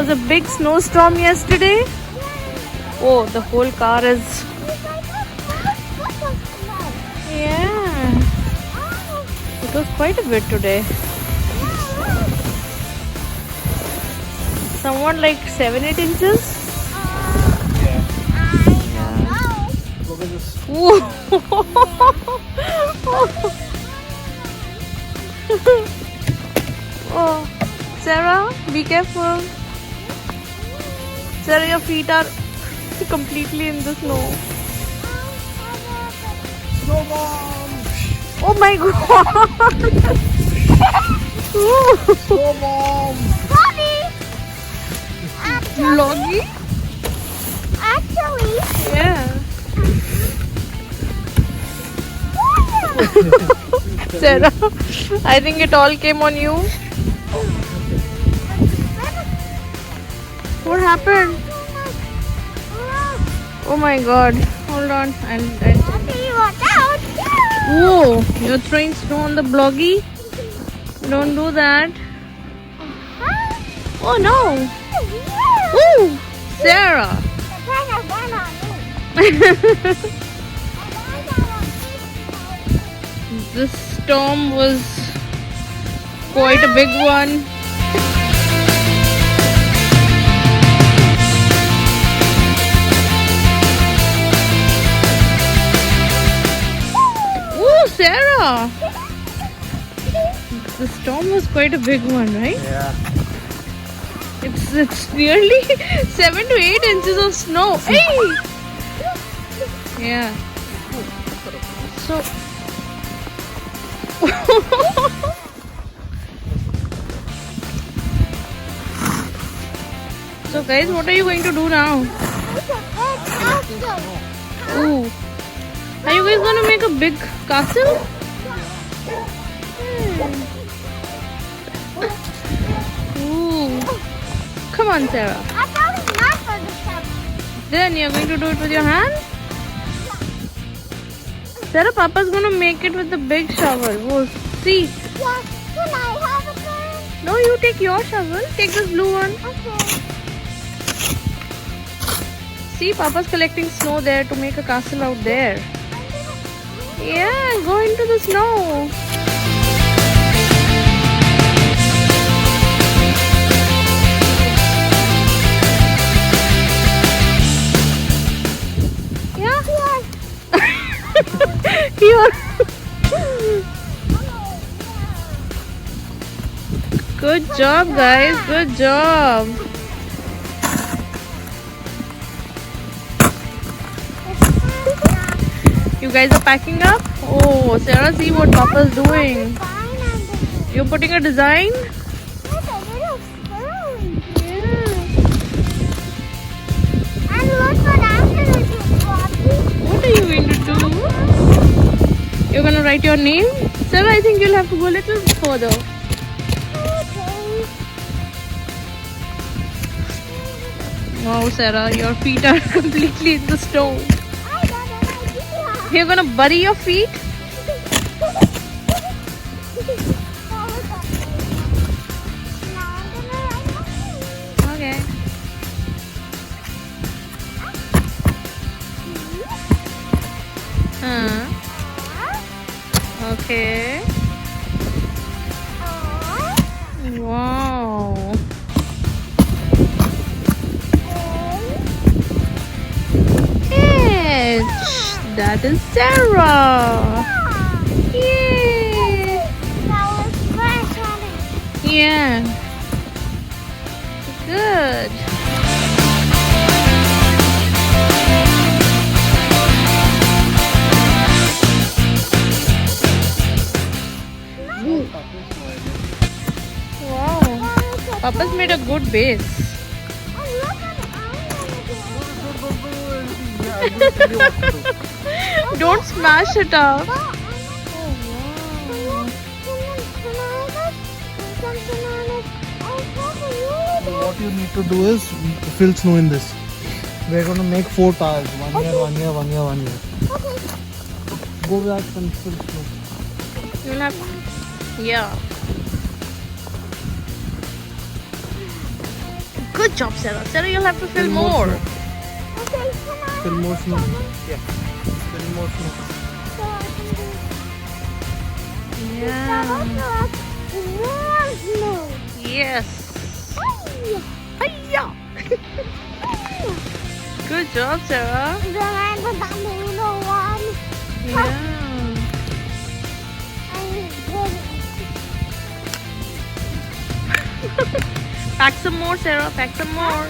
was a big snowstorm yesterday. Oh, the whole car is... Yeah. It was quite a bit today. Somewhat like 7-8 inches. Yeah. Look at this. Oh, Serrah, be careful. Serrah, your feet are completely in the snow. Snow bomb! Oh my god! Snow bomb! Vloggy? Actually, Yeah. Serrah, I think it all came on you. What happened? Oh my god. Hold on. Whoa, you're throwing snow on the bloggy? Don't do that. Oh no. Ooh, Serrah. This storm was quite a big one. Ooh, Serrah. The storm was quite a big one, right? Yeah. It's nearly 7 to 8 inches of snow. Hey! Yeah. So. So guys, what are you going to do now? Ooh. Are you guys going to make a big castle? Ooh. Come on, Serrah. Then you're going to do it with your hand? Serrah, Papa's going to make it with the big shovel. Oh, see. Can I have a turn? No, you take your shovel. Take this blue one. Okay. See, Papa's collecting snow there to make a castle out there. Yeah, go into the snow. Yeah. Here. Good job, guys. Good job. You guys are packing up? Oh, Serrah, see what Papa's doing. You're putting a design? What are you going to do? You're going to write your name? Serrah, I think you'll have to go a little further. Wow, Serrah, your feet are completely in the snow. You're gonna bury your feet? Okay. Okay. Wow. That is Serrah. Yay. That was fresh, honey. Yeah. Good. Wow. Papa's made a good base. Don't smash it up. What you need to do is fill snow in this. We're going to make 4 towers. 1 year, 1 year, 1 year, 1 year. Go back and fill snow. You'll have... Yeah. Good job, Serrah. Serrah, you'll have to fill Fill more. snow. Okay, can I? Fill more snow. Yeah. Fill more snow. So I can do. Yeah. More snow. Yes. Hey. Hiya. Good job, Serrah. Then I put the middle one. Yeah. Pack some more, Serrah. Pack some more.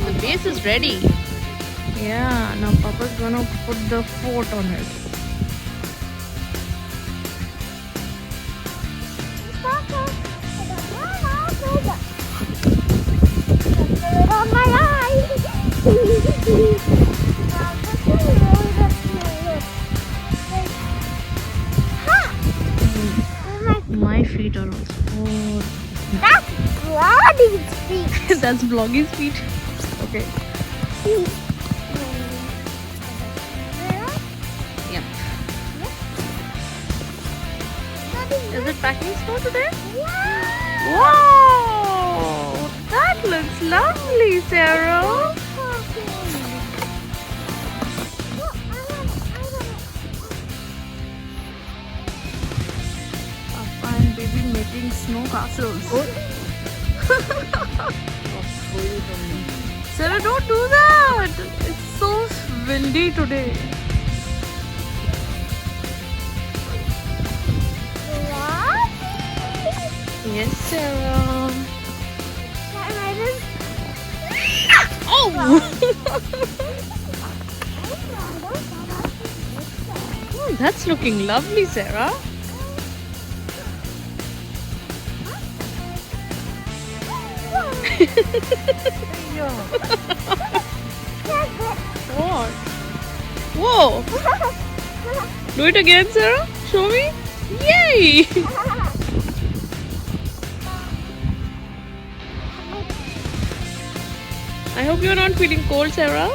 The base is ready. Yeah. Now Papa's gonna put the fort on it. On my eye. My feet are also. Oh. That's Blondie's feet. That's Vloggy's feet. Okay. Yeah. Is it packing snow today? Wow! That looks lovely, Serrah. Papa and baby making snow castles. Serrah, don't do that. It's so windy today. Yes, Serrah. Oh! Oh, that's looking lovely, Serrah. What? Whoa! Do it again, Serrah. Show me. Yay! I hope you're not feeling cold, Serrah.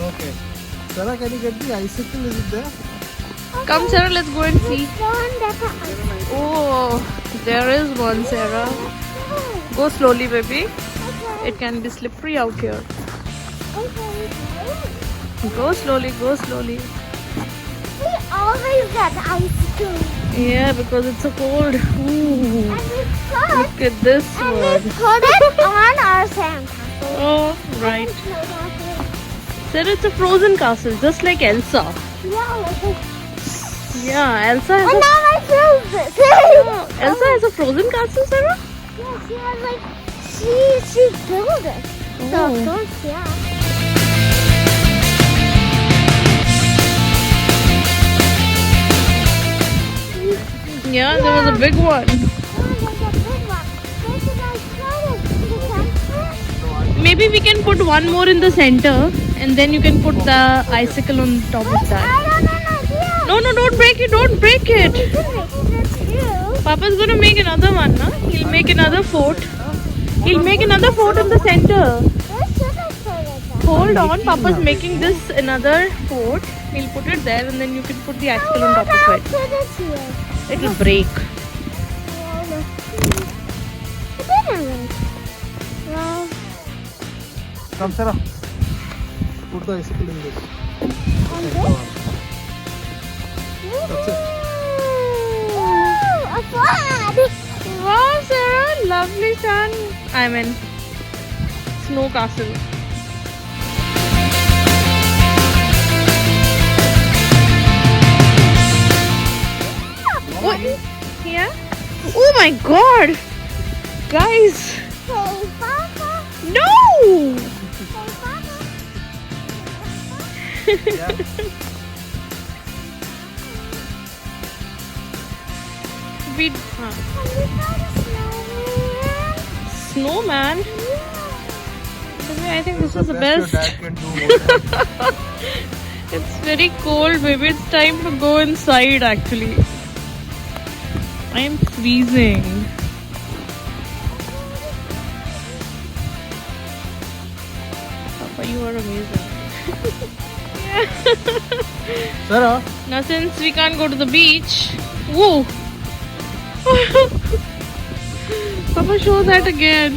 Okay. Serrah, can you get the icicle? Is it there? Come, Serrah, let's go and see. Oh, there is one, Serrah. Go slowly, baby. It can be slippery out here. Go slowly, go slowly. We always get ice cream. Yeah, because it's so cold. Ooh. And we put, Look at this and one. we put it on our sandcastle. Oh, right. Yeah, Serrah, it's a frozen castle, just like Elsa. like this. Yeah, Elsa has And a... now I feel this. Oh, Elsa has a frozen castle, Serrah? Yeah, she has like, she built it. So Oh. don't, yeah. Yeah, there was a big one. Maybe we can put one more in the center and then you can put the icicle on top of that. No, don't break it, don't break it. Papa's gonna make another one, no? He'll make another fort. He'll make another fort in the center. Hold on, Papa's making this another fort. He'll put it there and then you can put the icicle on top of it. It will break. Come, Serrah. Put the icicle in this. That's it. A flag! Wow, Serrah, lovely sun. I mean, snow castle. What? Yeah? Oh my god! Guys! Hey, Papa! No! Hey, Papa! Yeah. We, Can we find a snowman? snowman? Yeah. I think this is the Your best. dad can do. It's very cold, baby. It's time to go inside actually. I am freezing. Papa, you are amazing. Serrah, Now since we can't go to the beach, woo! Papa, show that again.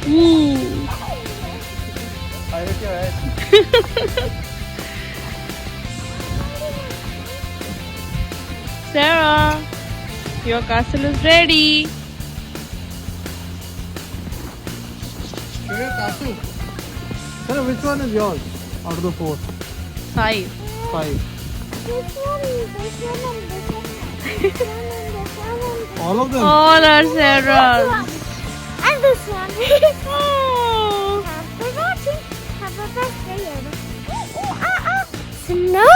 Woo! I hit your head. Serrah, your castle is ready. Show your castle. Serrah, which one is yours out of the 4? 5. 5. This one, this one, and this one. This one, and this one, and this All of them? All are Serrah's. one. And this one. Oh. Happy watching. Have a best day. Snow!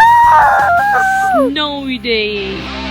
Snowy day.